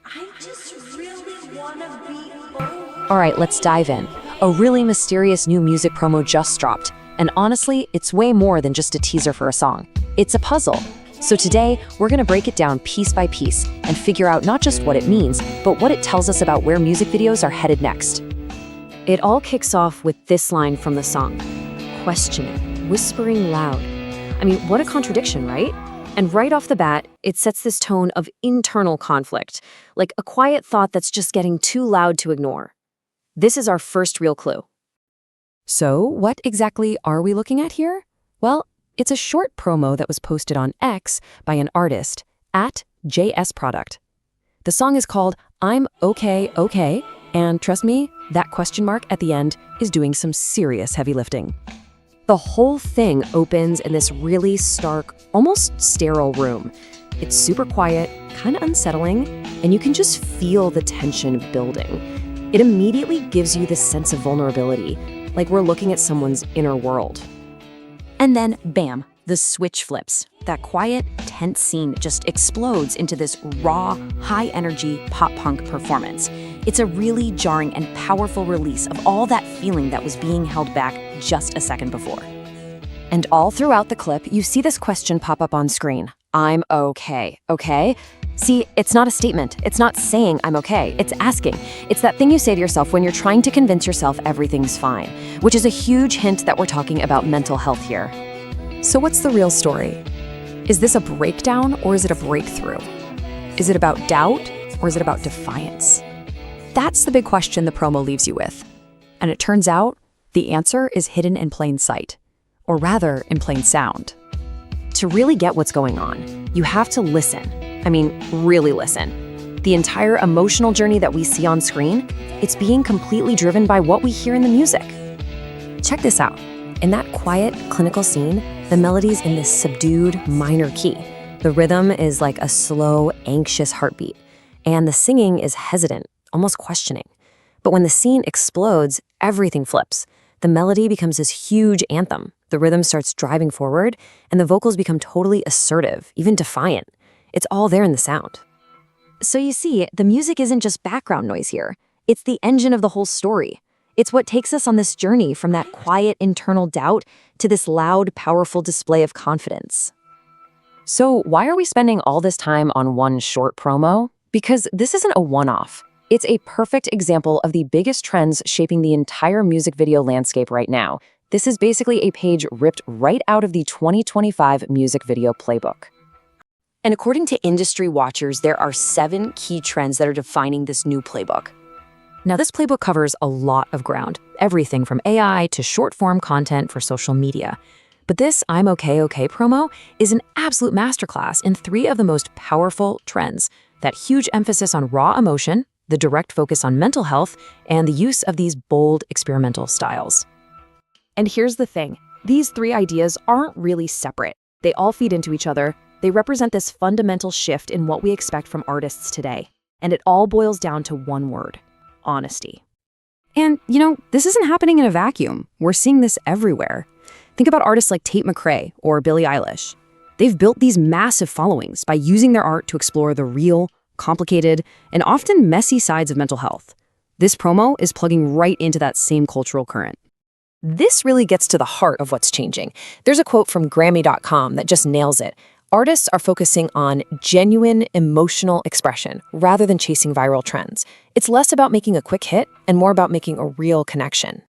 I just really want to be old. All right, let's dive in. A really mysterious new music promo just dropped. And honestly, it's way more than just a teaser for a song. It's a puzzle. So today, we're gonna break it down piece by piece and figure out not just what it means, but what it tells us about where music videos are headed next. It all kicks off with this line from the song. Questioning, whispering loud. I mean, what a contradiction, right? And right off the bat, it sets this tone of internal conflict, like a quiet thought that's just getting too loud to ignore. This is our first real clue. So, what exactly are we looking at here? Well, it's a short promo that was posted on X by an artist, at J.E.S. Product. The song is called I'm OK OK, and trust me, that question mark at the end is doing some serious heavy lifting. The whole thing opens in this really stark, almost sterile room. It's super quiet, kind of unsettling, and you can just feel the tension building. It immediately gives you this sense of vulnerability, like we're looking at someone's inner world. And then, bam, the switch flips. That quiet, tense scene just explodes into this raw, high-energy pop-punk performance. It's a really jarring and powerful release of all that feeling that was being held back just a second before. And all throughout the clip, you see this question pop up on screen. I'm okay, okay? See, it's not a statement. It's not saying I'm okay. It's asking. It's that thing you say to yourself when you're trying to convince yourself everything's fine, which is a huge hint that we're talking about mental health here. So what's the real story? Is this a breakdown or is it a breakthrough? Is it about doubt or is it about defiance? That's the big question the promo leaves you with. And it turns out the answer is hidden in plain sight, or rather in plain sound. To really get what's going on, you have to listen. I mean, really listen. The entire emotional journey that we see on screen, it's being completely driven by what we hear in the music. Check this out. In that quiet, clinical scene, the melody's in this subdued, minor key. The rhythm is like a slow, anxious heartbeat, and the singing is hesitant, almost questioning. But when the scene explodes, everything flips. The melody becomes this huge anthem. The rhythm starts driving forward, and the vocals become totally assertive, even defiant. It's all there in the sound. So you see, the music isn't just background noise here. It's the engine of the whole story. It's what takes us on this journey from that quiet internal doubt to this loud, powerful display of confidence. So why are we spending all this time on one short promo? Because this isn't a one-off. It's a perfect example of the biggest trends shaping the entire music video landscape right now. This is basically a page ripped right out of the 2025 music video playbook. And according to industry watchers, there are 7 key trends that are defining this new playbook. Now, this playbook covers a lot of ground, everything from AI to short-form content for social media. But this I'm OK OK promo is an absolute masterclass in 3 of the most powerful trends: that huge emphasis on raw emotion, the direct focus on mental health, and the use of these bold experimental styles. And here's the thing, these 3 ideas aren't really separate. They all feed into each other. They represent this fundamental shift in what we expect from artists today. And it all boils down to one word: honesty. And, you know, this isn't happening in a vacuum. We're seeing this everywhere. Think about artists like Tate McRae or Billie Eilish. They've built these massive followings by using their art to explore the real, complicated, and often messy sides of mental health. This promo is plugging right into that same cultural current. This really gets to the heart of what's changing. There's a quote from Grammy.com that just nails it. Artists are focusing on genuine emotional expression rather than chasing viral trends. It's less about making a quick hit and more about making a real connection.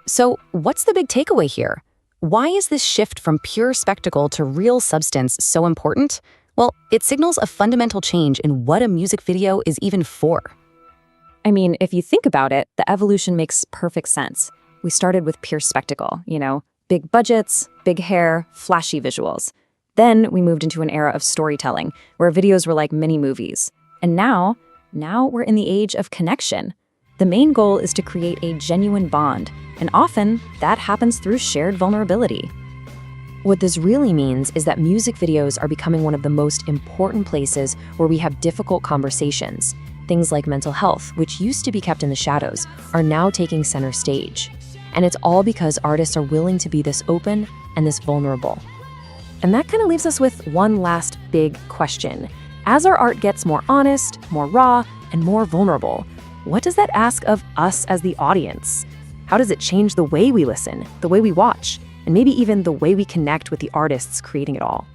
So, what's the big takeaway here? Why is this shift from pure spectacle to real substance so important? Well, it signals a fundamental change in what a music video is even for. I mean, if you think about it, the evolution makes perfect sense. We started with pure spectacle, big budgets, big hair, flashy visuals. Then we moved into an era of storytelling, where videos were like mini movies. And now we're in the age of connection. The main goal is to create a genuine bond, and often that happens through shared vulnerability. What this really means is that music videos are becoming one of the most important places where we have difficult conversations. Things like mental health, which used to be kept in the shadows, are now taking center stage. And it's all because artists are willing to be this open and this vulnerable. And that kind of leaves us with one last big question. As our art gets more honest, more raw, and more vulnerable, what does that ask of us as the audience? How does it change the way we listen, the way we watch, and maybe even the way we connect with the artists creating it all?